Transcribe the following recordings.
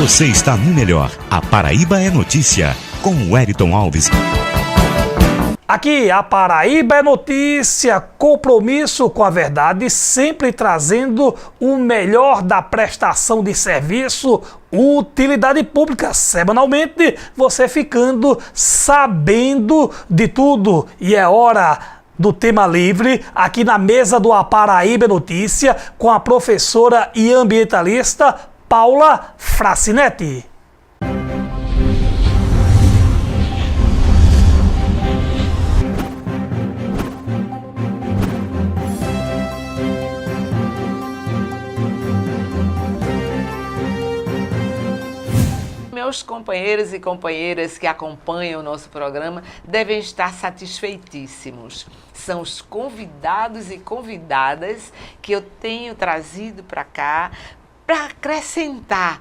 Você está no melhor. A Paraíba é notícia, com o Wellington Alves. Aqui, a Paraíba é notícia, compromisso com a verdade, sempre trazendo o melhor da prestação de serviço, utilidade pública. Semanalmente, você ficando sabendo de tudo. E é hora do tema livre, aqui na mesa do A Paraíba é Notícia, com a professora e ambientalista Paula Fracinetti. Meus companheiros e companheiras que acompanham o nosso programa devem estar satisfeitíssimos. São os convidados e convidadas que eu tenho trazido para cá para acrescentar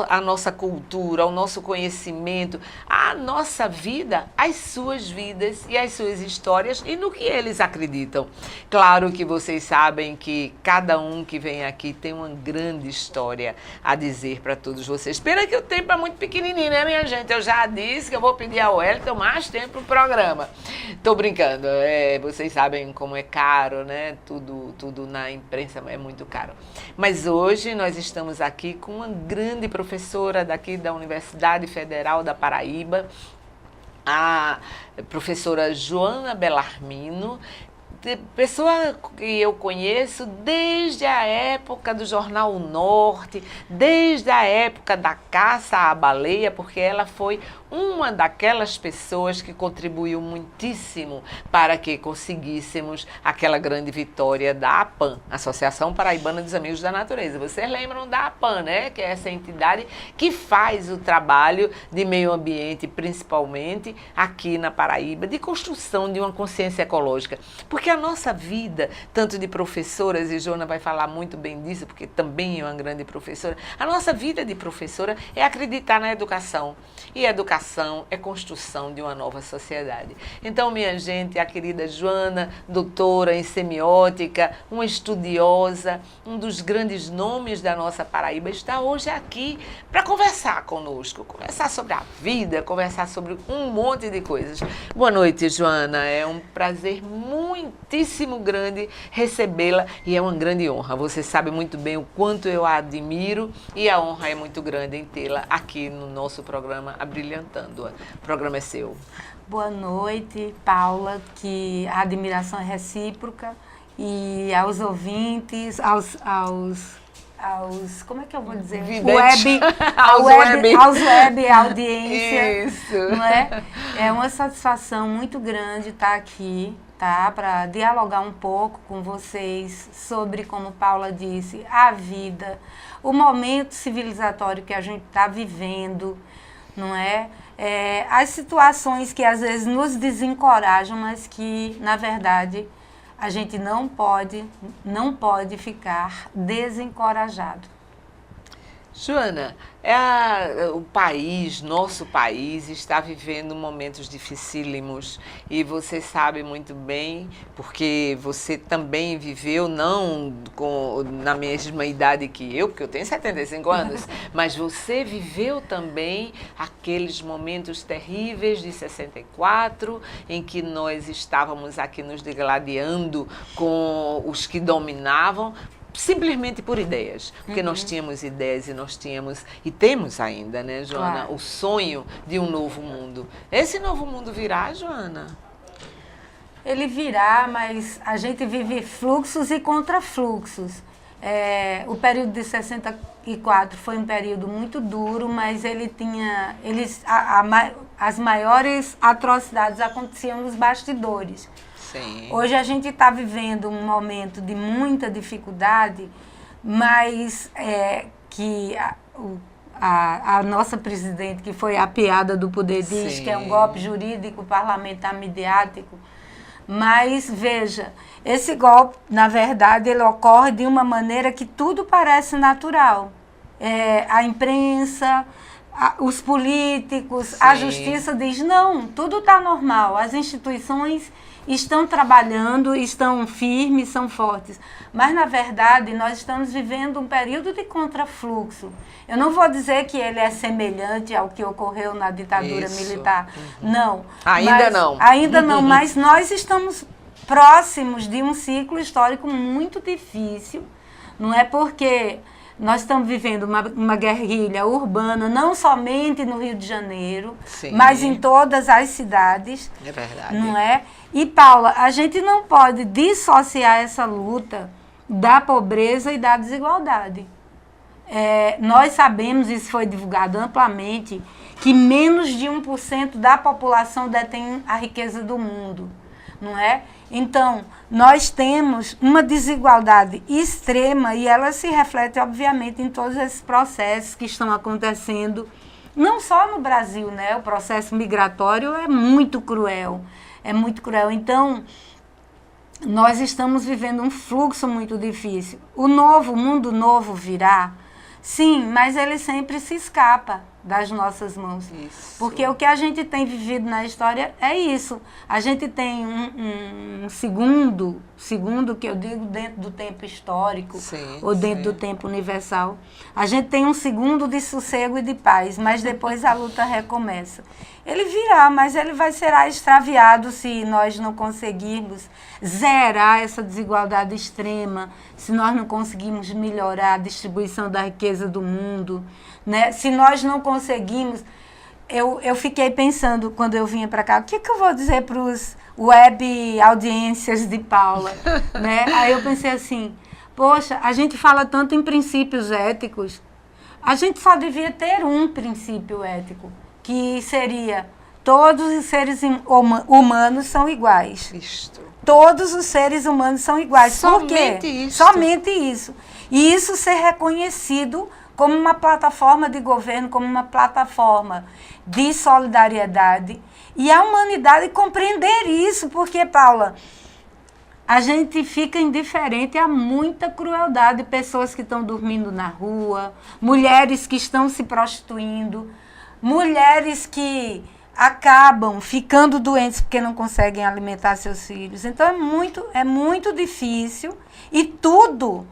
à nossa cultura, ao nosso conhecimento, à nossa vida, às suas vidas e às suas histórias e no que eles acreditam. Claro que vocês sabem que cada um que vem aqui tem uma grande história a dizer para todos vocês. Pena que o tempo é muito pequenininho, né, minha gente? Eu já disse que eu vou pedir ao Wellington mais tempo para o programa. Tô brincando, vocês sabem como é caro, né? Tudo na imprensa é muito caro. Mas hoje nós estamos aqui com uma grande professora daqui da Universidade Federal da Paraíba, a professora Joana Bellarmino, pessoa que eu conheço desde a época do Jornal Norte, desde a época da caça à baleia, porque ela foi uma daquelas pessoas que contribuiu muitíssimo para que conseguíssemos aquela grande vitória da APAN, Associação Paraibana dos Amigos da Natureza. Vocês lembram da APAN, né? Que é essa entidade que faz o trabalho de meio ambiente, principalmente aqui na Paraíba, de construção de uma consciência ecológica. Porque a nossa vida, tanto de professoras, e Joana vai falar muito bem disso, porque também é uma grande professora, a nossa vida de professora é acreditar na educação. E a educação é construção de uma nova sociedade. Então, minha gente, a querida Joana, doutora em semiótica, uma estudiosa, um dos grandes nomes da nossa Paraíba, está hoje aqui para conversar conosco, conversar sobre a vida, conversar sobre um monte de coisas. Boa noite, Joana. É um prazer muitíssimo grande recebê-la e é uma grande honra. Você sabe muito bem o quanto eu a admiro e a honra é muito grande em tê-la aqui no nosso programa Abrilhantando. O programa é seu. Boa noite, Paula, que a admiração é recíproca e aos ouvintes, aos como é que eu vou dizer? Aos web audiência. Isso. Não é? É uma satisfação muito grande estar aqui, tá? Para dialogar um pouco com vocês sobre, como Paula disse, a vida, o momento civilizatório que a gente está vivendo, não é? As situações que às vezes nos desencorajam, mas que, na verdade, a gente não pode ficar desencorajado. Joana, o país, nosso país, está vivendo momentos dificílimos e você sabe muito bem, porque você também viveu, não na mesma idade que eu, porque eu tenho 75 anos, mas você viveu também aqueles momentos terríveis de 64, em que nós estávamos aqui nos degladiando com os que dominavam, simplesmente por ideias, porque nós tínhamos ideias e nós tínhamos, e temos ainda, né, Joana, claro, o sonho de um novo mundo. Esse novo mundo virá, Joana? Ele virá, mas a gente vive fluxos e contrafluxos. O período de 64 foi um período muito duro, mas as maiores atrocidades aconteciam nos bastidores. Sim. Hoje a gente está vivendo um momento de muita dificuldade, mas que a nossa presidente, que foi a piada do poder, diz que é um golpe jurídico, parlamentar, midiático. Mas, veja, esse golpe, na verdade, ele ocorre de uma maneira que tudo parece natural. A imprensa, os políticos, a justiça diz, não, tudo está normal. As instituições estão trabalhando, estão firmes, são fortes. Mas, na verdade, nós estamos vivendo um período de contrafluxo. Eu não vou dizer que ele é semelhante ao que ocorreu na ditadura militar. Não. Ainda não, mas nós estamos próximos de um ciclo histórico muito difícil. Não é porque nós estamos vivendo uma guerrilha urbana, não somente no Rio de Janeiro, mas em todas as cidades. É verdade. Não é? E, Paula, a gente não pode dissociar essa luta da pobreza e da desigualdade. Nós sabemos, isso foi divulgado amplamente, que menos de 1% da população detém a riqueza do mundo. Não é? Então, nós temos uma desigualdade extrema e ela se reflete, obviamente, em todos esses processos que estão acontecendo, não só no Brasil, né? O processo migratório é muito cruel, Então, nós estamos vivendo um fluxo muito difícil. O mundo novo virá, sim, mas ele sempre se escapa das nossas mãos. Isso. Porque o que a gente tem vivido na história é isso. A gente tem um segundo que eu digo dentro do tempo histórico, ou dentro do tempo universal. A gente tem um segundo de sossego e de paz, mas depois a luta recomeça. Ele virá, mas ele será extraviado se nós não conseguirmos zerar essa desigualdade extrema, se nós não conseguirmos melhorar a distribuição da riqueza do mundo, né? Se nós não conseguimos... Eu fiquei pensando, quando eu vinha para cá, o que eu vou dizer para os web audiências de Paula? Né? Aí eu pensei assim, poxa, a gente fala tanto em princípios éticos, a gente só devia ter um princípio ético, que seria: todos os seres humanos são iguais. Isto. Todos os seres humanos são iguais. Somente Por quê? isso. Somente isso. E isso ser reconhecido como uma plataforma de governo, como uma plataforma de solidariedade. E a humanidade compreender isso, porque, Paula, a gente fica indiferente a muita crueldade. Pessoas que estão dormindo na rua, mulheres que estão se prostituindo, mulheres que acabam ficando doentes porque não conseguem alimentar seus filhos. Então é muito difícil e tudo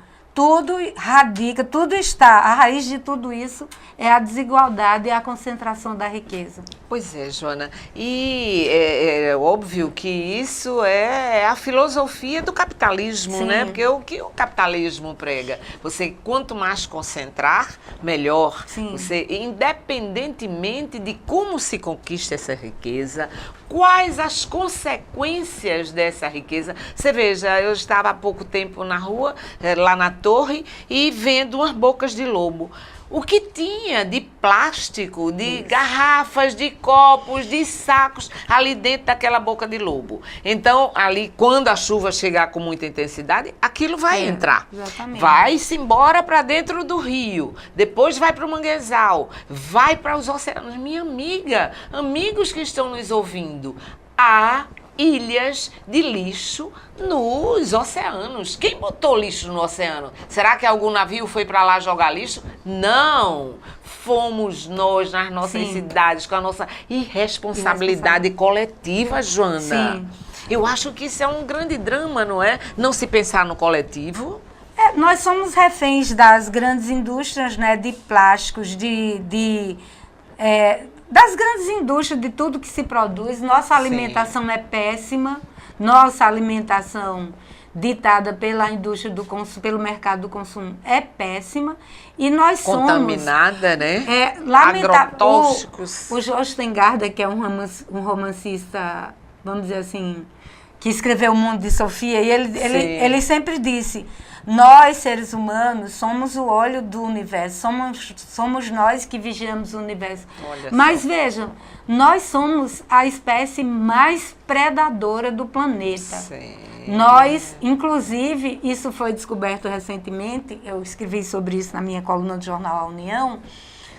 radica, tudo está, a raiz de tudo isso é a desigualdade e a concentração da riqueza. Pois é, Joana, e é óbvio que isso é a filosofia do capitalismo, né? Porque o que o capitalismo prega? Você, quanto mais concentrar, melhor. Você, independentemente de como se conquista essa riqueza, quais as consequências dessa riqueza. Você veja, eu estava há pouco tempo na rua, lá na Torre, e vendo umas bocas de lobo. O que tinha de plástico, de garrafas, de copos, de sacos ali dentro daquela boca de lobo. Então, ali, quando a chuva chegar com muita intensidade, aquilo vai entrar. Exatamente. Vai-se embora para dentro do rio, depois vai para o manguezal, vai para os oceanos. Minha amiga, amigos que estão nos ouvindo, há ilhas de lixo nos oceanos. Quem botou lixo no oceano? Será que algum navio foi para lá jogar lixo? Não. Fomos nós, nas nossas cidades, com a nossa irresponsabilidade coletiva, Joana. Sim. Eu acho que isso é um grande drama, não é? Não se pensar no coletivo. Nós somos reféns das grandes indústrias, né, de plásticos, das grandes indústrias, de tudo que se produz. Nossa alimentação é péssima, nossa alimentação ditada pela indústria do consumo, pelo mercado do consumo, é péssima. E nós contaminada, somos... né? Agrotóxicos. O Jorge Stengard, que é um romancista, vamos dizer assim, que escreveu O Mundo de Sofia, e ele sempre disse: nós, seres humanos, somos o olho do universo, somos nós que vigiamos o universo. Mas vejam, nós somos a espécie mais predadora do planeta. Nós, inclusive, isso foi descoberto recentemente, eu escrevi sobre isso na minha coluna do jornal A União,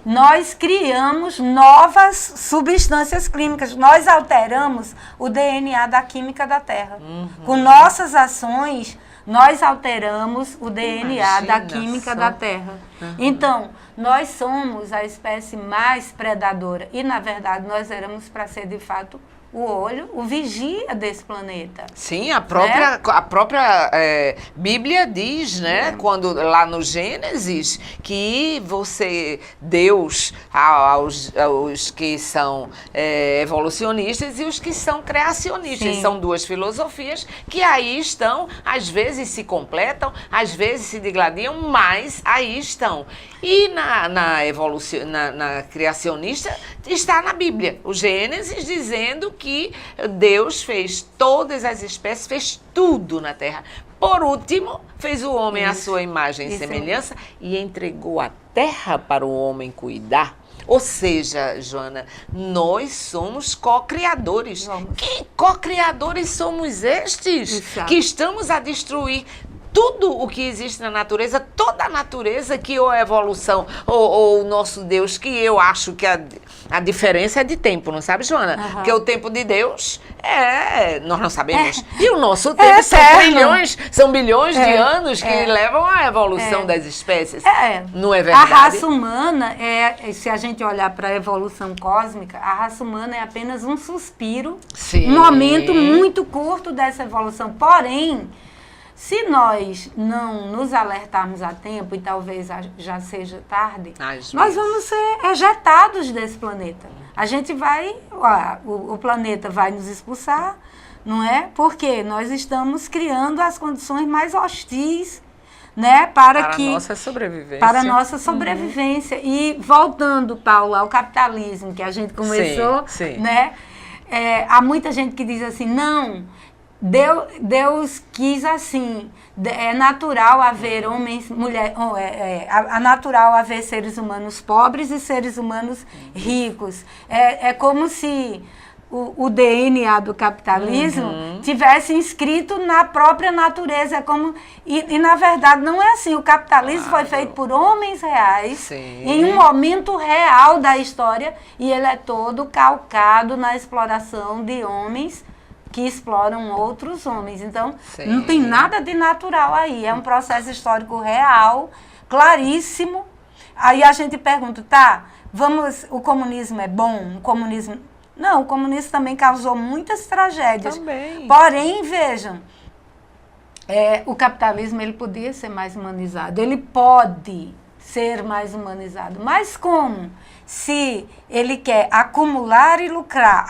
nós criamos novas substâncias químicas, nós alteramos o DNA da química da Terra. Com nossas ações, nós alteramos o DNA da química da Terra. Então, nós somos a espécie mais predadora e, na verdade, nós éramos para ser, de fato, o olho, o vigia desse planeta. Sim, a própria Bíblia diz, né, quando lá no Gênesis, que Deus, aos que são evolucionistas e os que são criacionistas. Sim. São duas filosofias que aí estão, às vezes se completam, às vezes se digladiam, mas aí estão. E na criacionista está na Bíblia, o Gênesis dizendo que Deus fez todas as espécies, fez tudo na terra. Por último, fez o homem à sua imagem e semelhança e entregou a terra para o homem cuidar. Ou seja, Joana, nós somos co-criadores. Que co-criadores somos estes? Exato. Que estamos a destruir tudo o que existe na natureza, toda a natureza, que ou a evolução, ou o nosso Deus, que eu acho que a diferença é de tempo, não sabe, Joana? Porque o tempo de Deus nós não sabemos. E o nosso tempo são bilhões de anos que levam à evolução das espécies. Não é verdade? A raça humana, se a gente olhar para a evolução cósmica, a raça humana é apenas um suspiro, Sim. um momento muito curto dessa evolução. Porém, se nós não nos alertarmos a tempo, e talvez já seja tarde, nós vamos ser ejetados desse planeta. A gente vai, o planeta vai nos expulsar, não é? Porque nós estamos criando as condições mais hostis, né? Para a nossa sobrevivência. Para a nossa sobrevivência. E voltando, Paulo, ao capitalismo que a gente começou, né? Há muita gente que diz assim, não, Deus quis assim, é natural haver homens, mulheres, natural haver seres humanos pobres e seres humanos ricos. É como se o DNA do capitalismo tivesse inscrito na própria natureza. E na verdade não é assim. O capitalismo foi feito por homens reais, em um momento real da história, e ele é todo calcado na exploração de homens que exploram outros homens. Então, não tem nada de natural aí. É um processo histórico real, claríssimo. Aí a gente pergunta, o comunismo é bom? O comunismo... Não, o comunismo também causou muitas tragédias. Também. Porém, vejam, o capitalismo ele podia ser mais humanizado. Ele pode ser mais humanizado. Mas como? Se ele quer acumular e lucrar,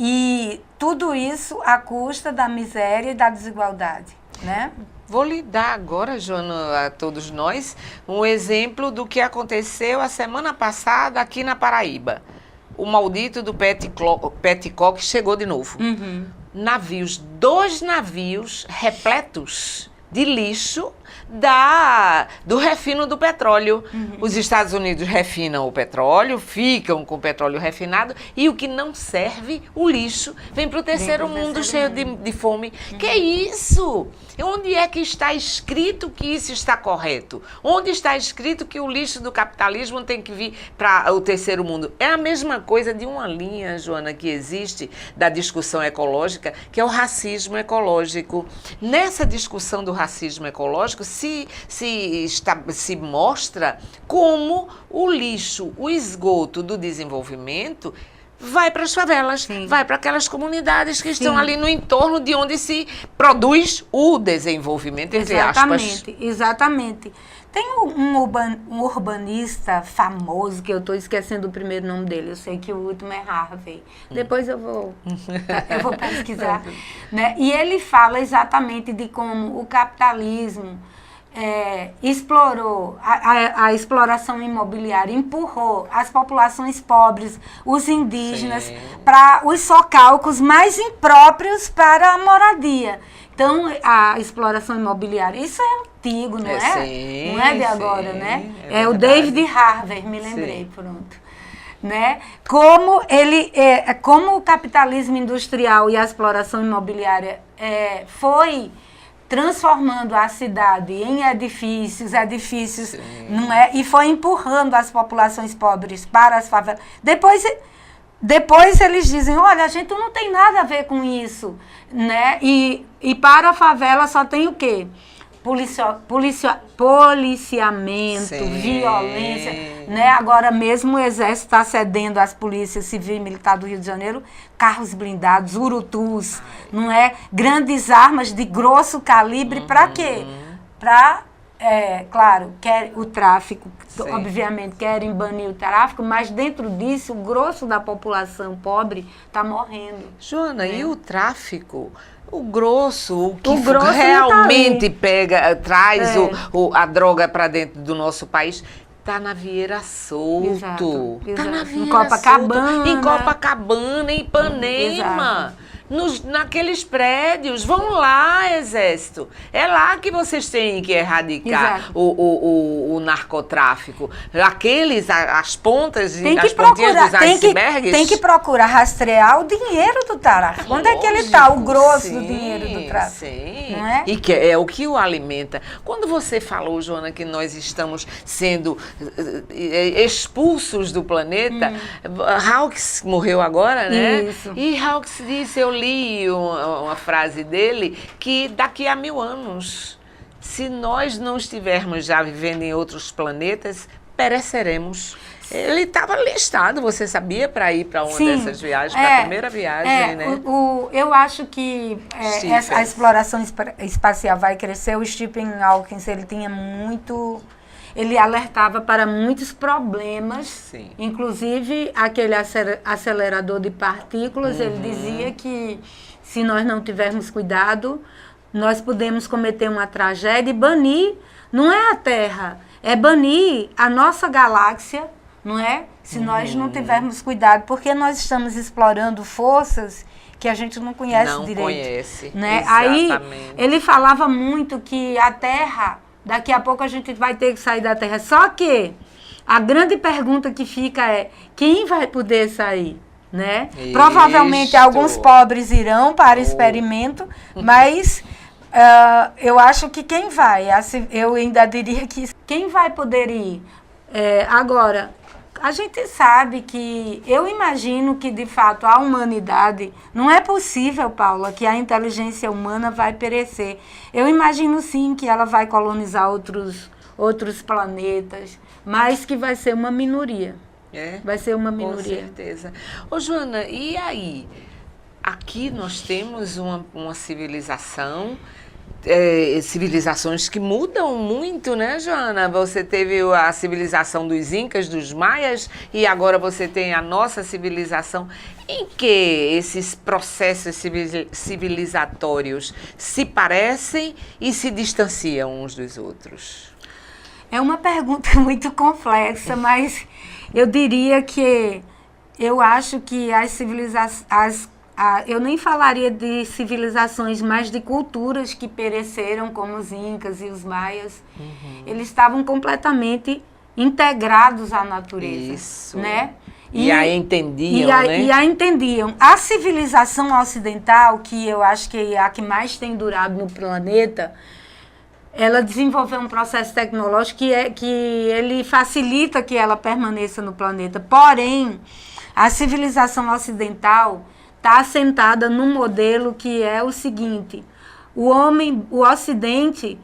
e tudo isso à custa da miséria e da desigualdade, né? Vou lhe dar agora, Joana, a todos nós, um exemplo do que aconteceu a semana passada aqui na Paraíba. O maldito do Petcock chegou de novo. Dois navios repletos de lixo do refino do petróleo. Os Estados Unidos refinam o petróleo, ficam com o petróleo refinado, e o que não serve, o lixo, vem para o terceiro mundo cheio de fome. Que é isso? Onde é que está escrito que isso está correto? Onde está escrito que o lixo do capitalismo tem que vir para o terceiro mundo? É a mesma coisa de uma linha, Joana, que existe da discussão ecológica, que é o racismo ecológico. Nessa discussão do racismo ecológico, se mostra como o lixo, o esgoto do desenvolvimento vai para as favelas, vai para aquelas comunidades que estão ali no entorno de onde se produz o desenvolvimento, entre aspas. Exatamente. Tem um urbanista famoso, que eu estou esquecendo o primeiro nome dele, eu sei que o último é Harvey. Depois eu vou pesquisar. Né? E ele fala exatamente de como o capitalismo explorou, a exploração imobiliária empurrou as populações pobres, os indígenas, para os socalcos mais impróprios para a moradia. Então, a exploração imobiliária, isso é antigo, não é? Não é de agora, né? É o David Harvey, me lembrei, pronto. Né? Como o capitalismo industrial e a exploração imobiliária foi transformando a cidade em edifícios, não é? E foi empurrando as populações pobres para as favelas. Depois eles dizem, olha, a gente não tem nada a ver com isso, né? E para a favela só tem o quê? policiamento, Sim. violência, né? Agora mesmo o Exército está cedendo às polícias civil e militar do Rio de Janeiro carros blindados, urutus, não é? Grandes armas de grosso calibre, para quê? Para, claro, quer o tráfico, Sim. obviamente querem banir o tráfico, mas dentro disso o grosso da população pobre está morrendo. Joana, e o tráfico? O grosso, o que grosso não tá realmente ali. traz a droga para dentro do nosso país, tá na Vieira Solto. Exato, Tá na exato. Vieira Em Copacabana. Solto, em Copacabana, em Ipanema. Naqueles prédios. Vão lá, Exército. É lá que vocês têm que erradicar Exato. o narcotráfico. As pontas e Tem que as pontinhas procurar, dos icebergs. tem que procurar rastrear o dinheiro do tráfico. Onde é que ele está, o grosso do dinheiro do tráfico? Sim, Não é? E que é o que o alimenta. Quando você falou, Joana, que nós estamos sendo expulsos do planeta, Hawks morreu agora, né? Isso. E Hawks disse, eu li uma frase dele, que daqui a 1000 anos, se nós não estivermos já vivendo em outros planetas, pereceremos. Ele estava listado, você sabia, para ir para uma Sim, dessas viagens, para a primeira viagem, né? Eu acho que a exploração espacial vai crescer. O Stephen Hawking, ele tinha muito... Ele alertava para muitos problemas, Sim. Inclusive aquele acelerador de partículas. Ele dizia que se nós não tivermos cuidado, nós podemos cometer uma tragédia e banir, não é a Terra, é banir a nossa galáxia, não é? Se nós não tivermos cuidado, porque nós estamos explorando forças que a gente não conhece Não direito. conhece, Né? exatamente. Aí ele falava muito que a Terra, daqui a pouco a gente vai ter que sair da Terra. Só que a grande pergunta que fica é, quem vai poder sair? Né? Provavelmente alguns pobres irão para experimento, mas eu acho que quem vai, eu ainda diria que quem vai poder ir. Agora, a gente sabe que, eu imagino que de fato a humanidade, não é possível, Paula, que a inteligência humana vai perecer. Eu imagino sim que ela vai colonizar outros planetas, mas que vai ser uma minoria. Vai ser uma minoria. Com certeza. Ô, Joana, e aí? Aqui nós temos uma civilização, civilizações que mudam muito, né, Joana? Você teve a civilização dos Incas, dos Maias, e agora você tem a nossa civilização. Em que esses processos civilizatórios se parecem e se distanciam uns dos outros? É uma pergunta muito complexa, mas eu diria que eu acho que as civilizações... eu nem falaria de civilizações, mas de culturas que pereceram, como os Incas e os Maias. Eles estavam completamente integrados à natureza. Isso. Né? E a entendiam, né? E a entendiam. A civilização ocidental, que eu acho que é a que mais tem durado no planeta, ela desenvolveu um processo tecnológico que ele facilita que ela permaneça no planeta. Porém, a civilização ocidental está assentada num modelo que é o seguinte: o Ocidente,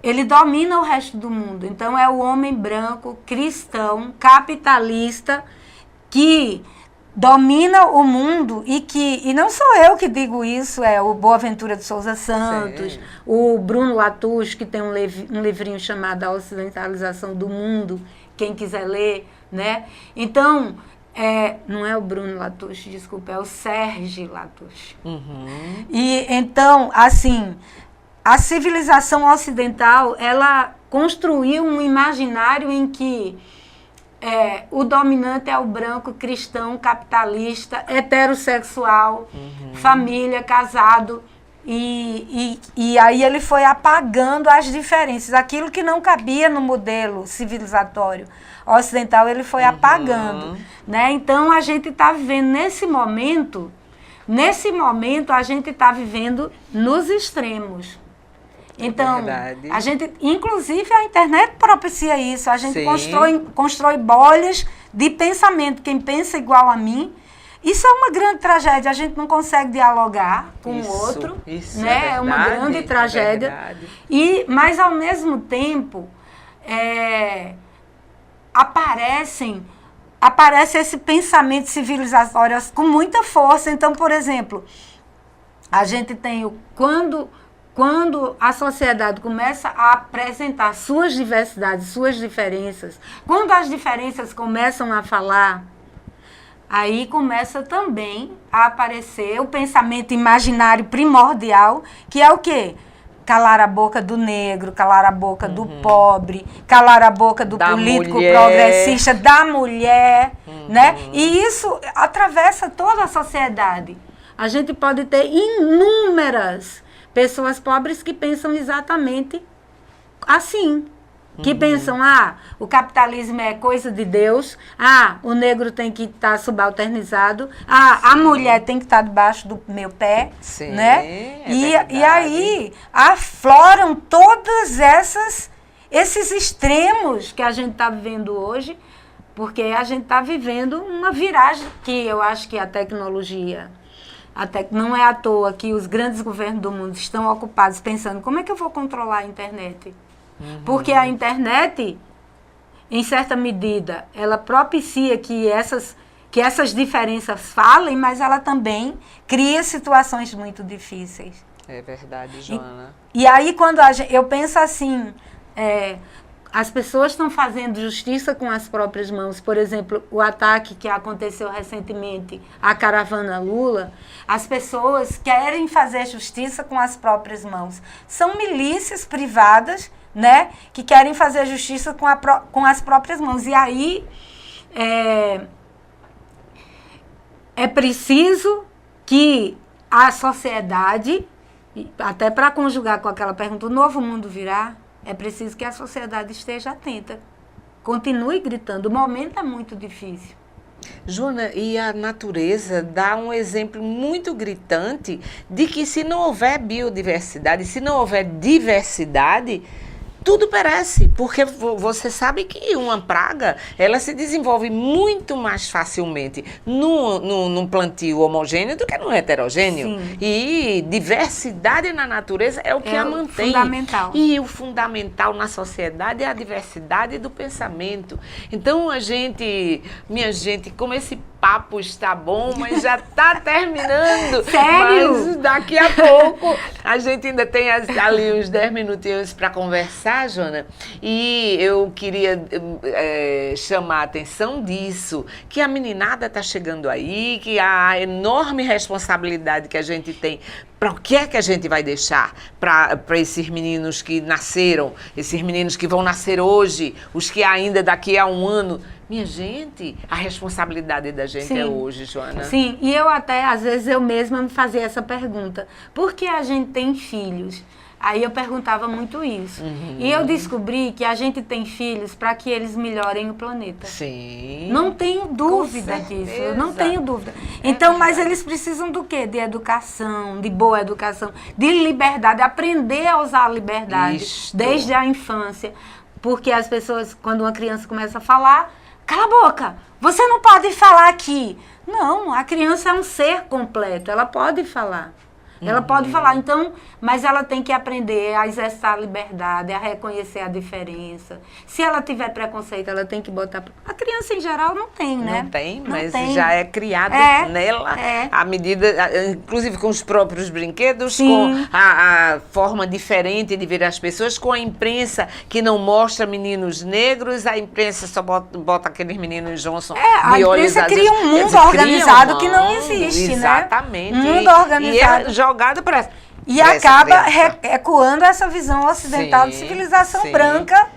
ele domina o resto do mundo. Então, é o homem branco, cristão, capitalista, que domina o mundo e não sou eu que digo isso, é o Boaventura de Souza Santos, o Bruno Latouche, que tem um livrinho chamado A Ocidentalização do Mundo, quem quiser ler, né? Então... não é o Bruno Latouche, desculpa, é o Sérgio Latouche. E então, assim, a civilização ocidental, ela construiu um imaginário em que o dominante é o branco, cristão, capitalista, heterossexual, família, casado. E aí ele foi apagando as diferenças. Aquilo que não cabia no modelo civilizatório ocidental, ele foi apagando. Né? Então, a gente está vivendo nesse momento a gente está vivendo nos extremos. Então, a gente, inclusive a internet propicia isso. A gente constrói bolhas de pensamento. Quem pensa igual a mim, Isso é uma grande tragédia, a gente não consegue dialogar com o outro, isso né? é verdade, uma grande tragédia. Mas ao mesmo tempo aparece esse pensamento civilizatório com muita força. Então, por exemplo, a gente tem quando a sociedade começa a apresentar suas diversidades, suas diferenças, quando as diferenças começam a falar, aí começa também a aparecer o pensamento imaginário primordial, que é o quê? Calar a boca do negro, calar a boca do pobre, calar a boca do político progressista, da mulher, né? E isso atravessa toda a sociedade. A gente pode ter inúmeras pessoas pobres que pensam exatamente assim. Que pensam, o capitalismo é coisa de Deus, o negro tem que estar subalternizado, a mulher tem que estar debaixo do meu pé, né? E aí afloram todos esses extremos que a gente está vivendo hoje, porque a gente está vivendo uma viragem que eu acho que a tecnologia... não é à toa que os grandes governos do mundo estão ocupados pensando como é que eu vou controlar a internet. Porque a internet, em certa medida, ela propicia que essas diferenças falem, mas ela também cria situações muito difíceis. É verdade, Joana. E aí, quando eu penso assim, as pessoas estão fazendo justiça com as próprias mãos. Por exemplo, o ataque que aconteceu recentemente à caravana Lula, as pessoas querem fazer justiça com as próprias mãos. São milícias privadas, né, que querem fazer justiça com as próprias mãos. E aí é preciso que a sociedade, até para conjugar com aquela pergunta, o novo mundo virá, é preciso que a sociedade esteja atenta. Continue gritando. O momento é muito difícil. Joana, e a natureza dá um exemplo muito gritante de que se não houver biodiversidade, se não houver diversidade, tudo perece, porque você sabe que uma praga, ela se desenvolve muito mais facilmente num plantio homogêneo do que num heterogêneo. Sim. E diversidade na natureza é o que a mantém. Fundamental. E o fundamental na sociedade é a diversidade do pensamento. Então, minha gente, como esse papo está bom, mas já está terminando. Sério? Mas daqui a pouco a gente ainda tem ali uns 10 minutinhos para conversar, Joana. E eu queria chamar a atenção disso, que a meninada está chegando aí, que a enorme responsabilidade que a gente tem. Para o que é que a gente vai deixar para esses meninos que nasceram, esses meninos que vão nascer hoje, os que ainda daqui a um ano... Minha gente, a responsabilidade da gente é hoje, Joana. Sim, e eu até, às vezes, eu mesma me fazia essa pergunta. Por que a gente tem filhos? Aí eu perguntava muito isso. E eu descobri que a gente tem filhos para que eles melhorem o planeta. Sim. Não tenho dúvida disso, eu não tenho dúvida. Então, mas eles precisam do quê? De educação, de boa educação, de liberdade, aprender a usar a liberdade desde a infância. Porque as pessoas, quando uma criança começa a falar... Cala a boca, você não pode falar aqui. Não, a criança é um ser completo, ela pode falar. Ela pode falar, então, mas ela tem que aprender a exercer a liberdade, a reconhecer a diferença. Se ela tiver preconceito, ela tem que botar... A criança, em geral, não tem, né? Não tem, mas tem. já é criado nela, à medida, inclusive com os próprios brinquedos, com a forma diferente de ver as pessoas, com a imprensa que não mostra meninos negros, a imprensa só bota aqueles meninos Johnson de olhos azuis. A imprensa cria um mundo organizado que não existe, né? Exatamente. Um mundo organizado. E é jogado para E acaba ecoando essa visão ocidental de civilização branca,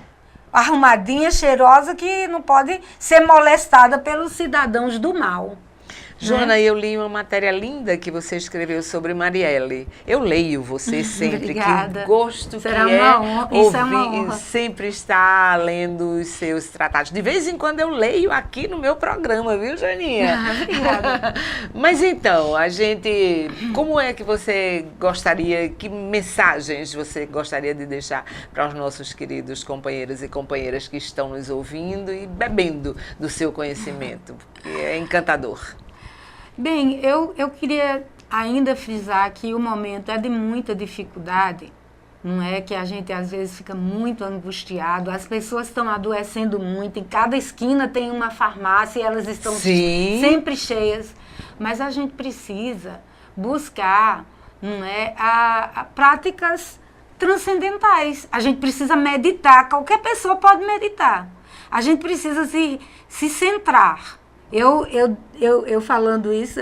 arrumadinha, cheirosa, que não pode ser molestada pelos cidadãos do mal. Joana, eu li uma matéria linda que você escreveu sobre Marielle. Eu leio você sempre. Obrigada. Que gosto Será que é uma honra. ouvir, Isso é uma honra. sempre estar lendo os seus tratados. De vez em quando eu leio aqui no meu programa, viu, Joaninha? Obrigada. Mas então, como é que você gostaria, que mensagens você gostaria de deixar para os nossos queridos companheiros e companheiras que estão nos ouvindo e bebendo do seu conhecimento, que é encantador? Bem, eu queria ainda frisar que o momento é de muita dificuldade, não é? Que a gente às vezes fica muito angustiado, as pessoas estão adoecendo muito, em cada esquina tem uma farmácia e elas estão Sim. sempre cheias, mas a gente precisa buscar, não é, a práticas transcendentais. A gente precisa meditar, qualquer pessoa pode meditar. A gente precisa se centrar. Eu falando isso,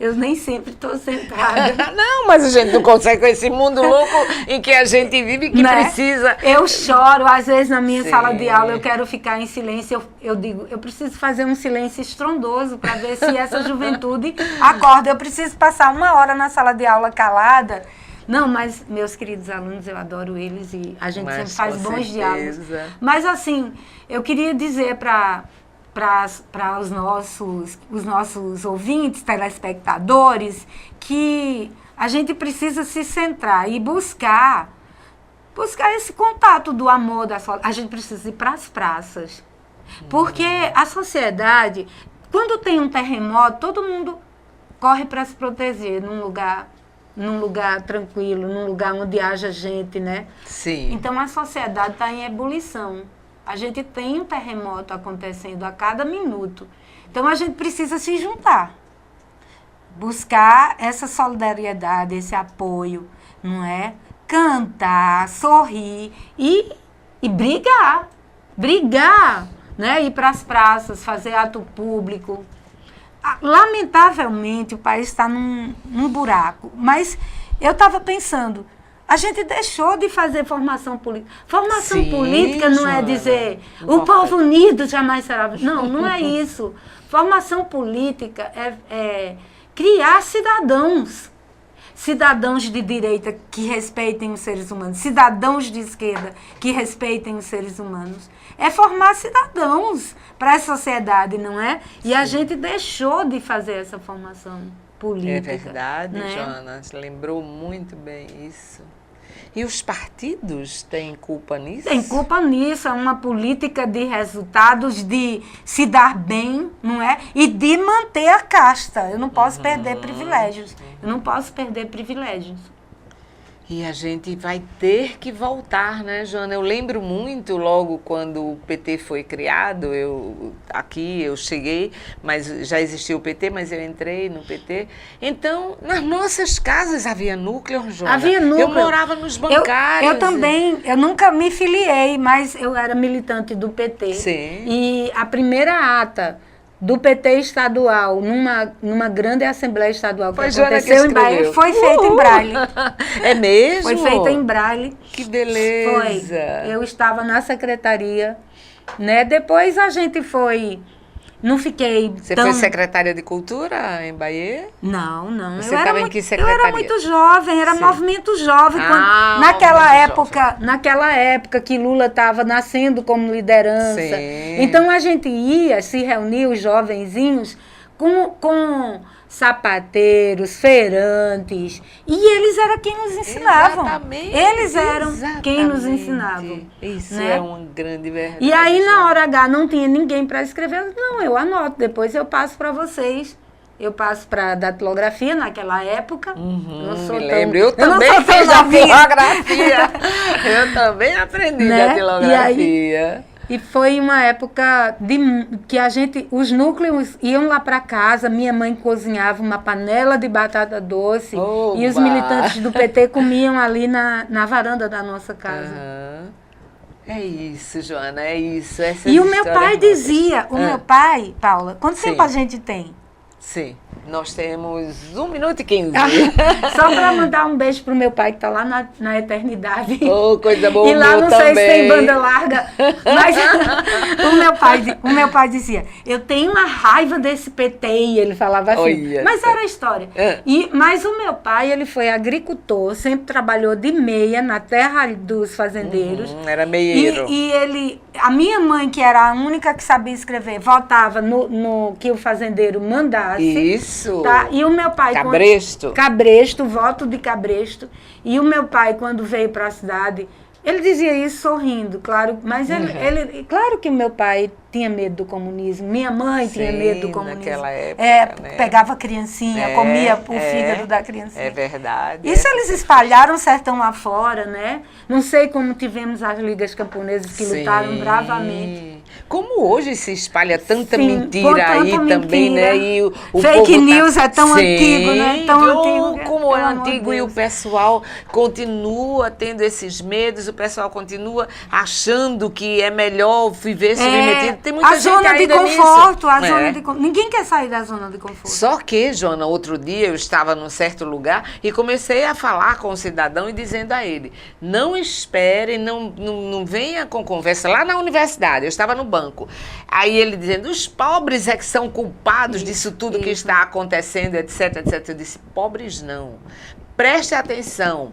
eu nem sempre estou centrada. Não, mas a gente não consegue com esse mundo louco em que a gente vive, que né? precisa... Eu choro, às vezes na minha Sim. sala de aula eu quero ficar em silêncio, eu digo, eu preciso fazer um silêncio estrondoso para ver se essa juventude acorda. Eu preciso passar 1 hora na sala de aula calada. Não, mas meus queridos alunos, eu adoro eles e a gente sempre faz bons diálogos. Mas assim, eu queria dizer para os nossos ouvintes, telespectadores, que a gente precisa se centrar e buscar esse contato do amor, a gente precisa ir para as praças. Porque a sociedade, quando tem um terremoto, todo mundo corre para se proteger num lugar tranquilo, num lugar onde haja gente, né? Sim. Então a sociedade está em ebulição. A gente tem um terremoto acontecendo a cada minuto. Então a gente precisa se juntar. Buscar essa solidariedade, esse apoio, não é? Cantar, sorrir e brigar. Brigar, né? Ir para as praças, fazer ato público. Lamentavelmente, o país está num buraco. Mas eu estava pensando, a gente deixou de fazer formação política. Formação política não é dizer o povo unido jamais será... Não, não é isso. Formação política é criar cidadãos. Cidadãos de direita que respeitem os seres humanos. Cidadãos de esquerda que respeitem os seres humanos. É formar cidadãos para a sociedade, não é? E a gente deixou de fazer essa formação política. É verdade, né? Jonas, lembrou muito bem isso. E os partidos têm culpa nisso? Tem culpa nisso, é uma política de resultados, de se dar bem, não é? E de manter a casta. Eu não posso perder privilégios. Eu não posso perder privilégios. E a gente vai ter que voltar, né, Joana? Eu lembro muito logo quando o PT foi criado, eu cheguei, mas já existia o PT, mas eu entrei no PT. Então, nas nossas casas havia núcleo, Joana. Havia núcleo. Eu morava nos bancários. Eu também, eu nunca me filiei, mas eu era militante do PT. Sim. E a primeira ata do PT estadual, numa grande assembleia estadual que aconteceu em Bahia, foi feita em Braille. É mesmo? Foi feita em Braille. Que beleza! Foi. Eu estava na secretaria, né? Depois a gente foi... Não fiquei Você tão... foi secretária de Cultura em Bahia? Não, não. Você estava em que secretaria? Eu era muito jovem, era Sim. movimento jovem. Naquela época que Lula estava nascendo como liderança. Sim. Então a gente ia se reunir, os jovenzinhos, com sapateiros, feirantes, e eles eram quem nos ensinavam. Exatamente. Eles eram quem nos ensinavam. Isso, né? é uma grande verdade. E aí, na hora H, não tinha ninguém para escrever. Não, eu anoto, depois eu passo para vocês. Eu passo para datilografia naquela época. Não sou me lembro. Eu também não fiz datilografia. Eu também aprendi datilografia. E foi uma época que os núcleos iam lá para casa, minha mãe cozinhava uma panela de batata doce e os militantes do PT comiam ali na varanda da nossa casa. É isso, Joana, é isso. E o meu pai dizia, meu pai, Paula, quanto tempo a gente tem? Sim, nós temos 1 minuto e 15. Só para mandar um beijo pro meu pai que está lá na eternidade. Oh, coisa boa. E lá não sei se tem banda larga, mas o meu pai dizia, eu tenho uma raiva desse PT, e ele falava assim. Olha, mas era a história. Mas o meu pai, ele foi agricultor, sempre trabalhou de meia na terra dos fazendeiros. Era meieiro. E a minha mãe, que era a única que sabia escrever, votava no que o fazendeiro mandasse. Isso. Tá? E o meu pai... Cabresto. Cabresto, voto de Cabresto. E o meu pai, quando veio para a cidade, Ele dizia isso sorrindo, claro, mas claro que meu pai tinha medo do comunismo, minha mãe tinha medo do comunismo. Naquela época, né? Pegava a criancinha, comia o fígado da criancinha. É verdade. Isso eles espalharam o sertão lá fora, né? Não sei como tivemos as ligas camponesas que lutaram bravamente. Como hoje se espalha tanta Sim, mentira aí tanta também, mentira. né? E o Fake povo news é tão antigo, né? Tão antigo. Como é Pelo amor de antigo, e o Deus. pessoal continua tendo esses medos, o pessoal continua achando que é melhor viver submetido. Tem muita a gente zona de ainda conforto, nisso. Ninguém quer sair da zona de conforto. Só que, Joana, outro dia eu estava num certo lugar e comecei a falar com o cidadão e dizendo a ele, não espere, não venha com conversa. Lá na universidade, eu estava no banco. Aí ele dizendo, os pobres é que são culpados disso tudo que está acontecendo, etc, etc. Eu disse, pobres não. Preste atenção.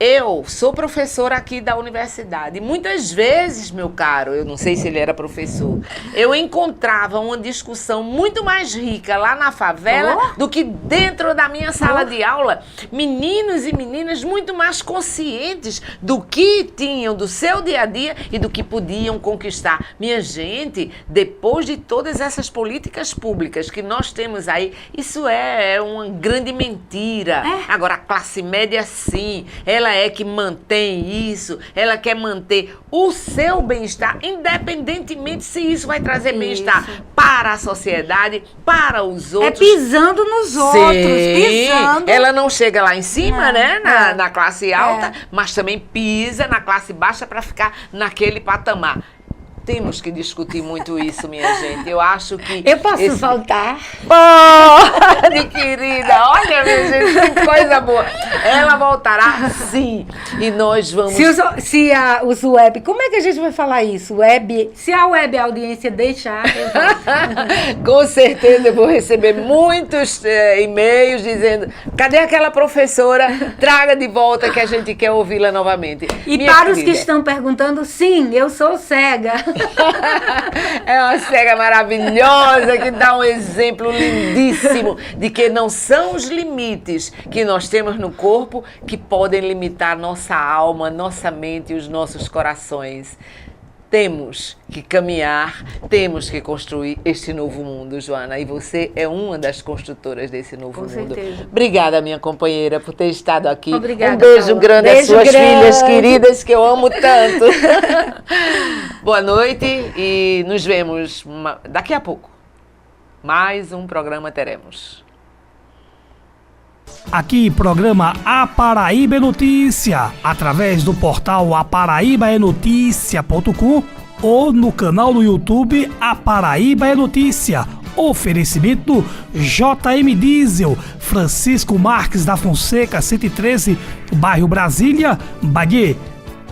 Eu sou professora aqui da universidade e muitas vezes, meu caro, eu não sei se ele era professor, eu encontrava uma discussão muito mais rica lá na favela do que dentro da minha sala de aula. Meninos e meninas muito mais conscientes do que tinham do seu dia a dia e do que podiam conquistar. Minha gente, depois de todas essas políticas públicas que nós temos aí, isso é uma grande mentira. Agora, a classe média, sim, ela é que mantém isso, ela quer manter o seu bem-estar, independentemente se isso vai trazer bem-estar para a sociedade, para os outros. É pisando nos outros, pisando. Ela não chega lá em cima, né, na classe alta, mas também pisa na classe baixa para ficar naquele patamar. Temos que discutir muito isso, minha gente. Eu acho que... Eu posso voltar? Pode, querida. Olha, minha gente, que coisa boa. Ela voltará, sim. E nós vamos... Os web... Como é que a gente vai falar isso? Se a web audiência deixar... Com certeza eu vou receber muitos e-mails dizendo, cadê aquela professora? Traga de volta que a gente quer ouvi-la novamente. E minha para querida, os que estão perguntando, sim, eu sou cega. É uma cega maravilhosa que dá um exemplo lindíssimo de que não são os limites que nós temos no corpo que podem limitar nossa alma, nossa mente e os nossos corações. Temos que caminhar, temos que construir este novo mundo, Joana. E você é uma das construtoras desse novo mundo. Com certeza. Obrigada, minha companheira, por ter estado aqui. Obrigada, um beijo Paula. Grande às suas filhas queridas, que eu amo tanto. Boa noite e nos vemos daqui a pouco. Mais um programa teremos. Aqui, programa A Paraíba é Notícia, através do portal aparaíbaenoticia.com ou no canal do YouTube A Paraíba é Notícia. Oferecimento JM Diesel, Francisco Marques da Fonseca, 113, bairro Brasília, Bahia.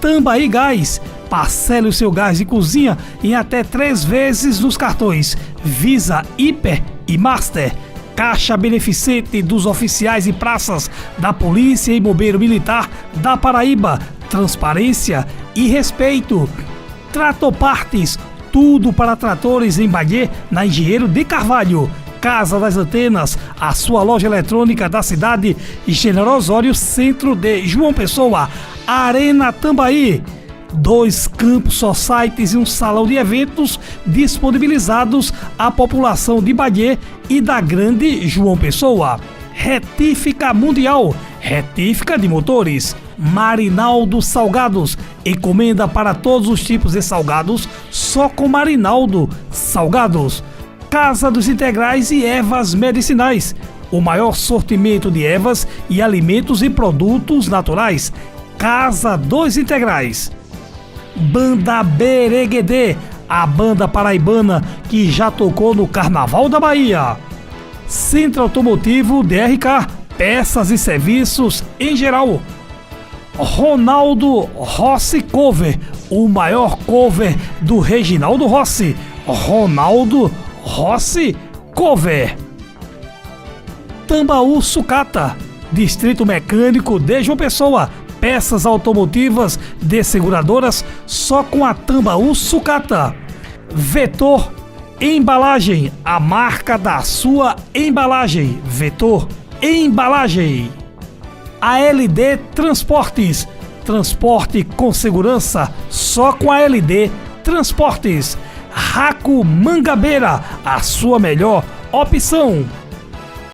Tambaí Gás, parcele o seu gás de cozinha em até 3 vezes nos cartões Visa, Hiper e Master. Caixa Beneficente dos Oficiais e Praças da Polícia e Bombeiro Militar da Paraíba. Transparência e respeito. Tratopartes, tudo para tratores em Bahia, na Engenheiro de Carvalho. Casa das Antenas, a sua loja eletrônica da cidade. General Osório, centro de João Pessoa. Arena Tambaí. 2 campos societies e um salão de eventos disponibilizados à população de Bahia e da Grande João Pessoa. Retífica Mundial, retífica de motores. Marinaldo Salgados, encomenda para todos os tipos de salgados, só com Marinaldo Salgados. Casa dos Integrais e Ervas Medicinais, o maior sortimento de ervas e alimentos e produtos naturais. Casa dos Integrais. Banda Bereguedê, a banda paraibana que já tocou no Carnaval da Bahia. Centro Automotivo DRK, peças e serviços em geral. Ronaldo Rossi Cover, o maior cover do Reginaldo Rossi. Ronaldo Rossi Cover. Tambaú Sucata, Distrito Mecânico de João Pessoa. Peças automotivas de seguradoras só com a Tambaú Sucata. Vetor Embalagem, a marca da sua embalagem. Vetor Embalagem. ALD Transportes, Transporte com segurança só com a LD Transportes. Raco Mangabeira, a sua melhor opção.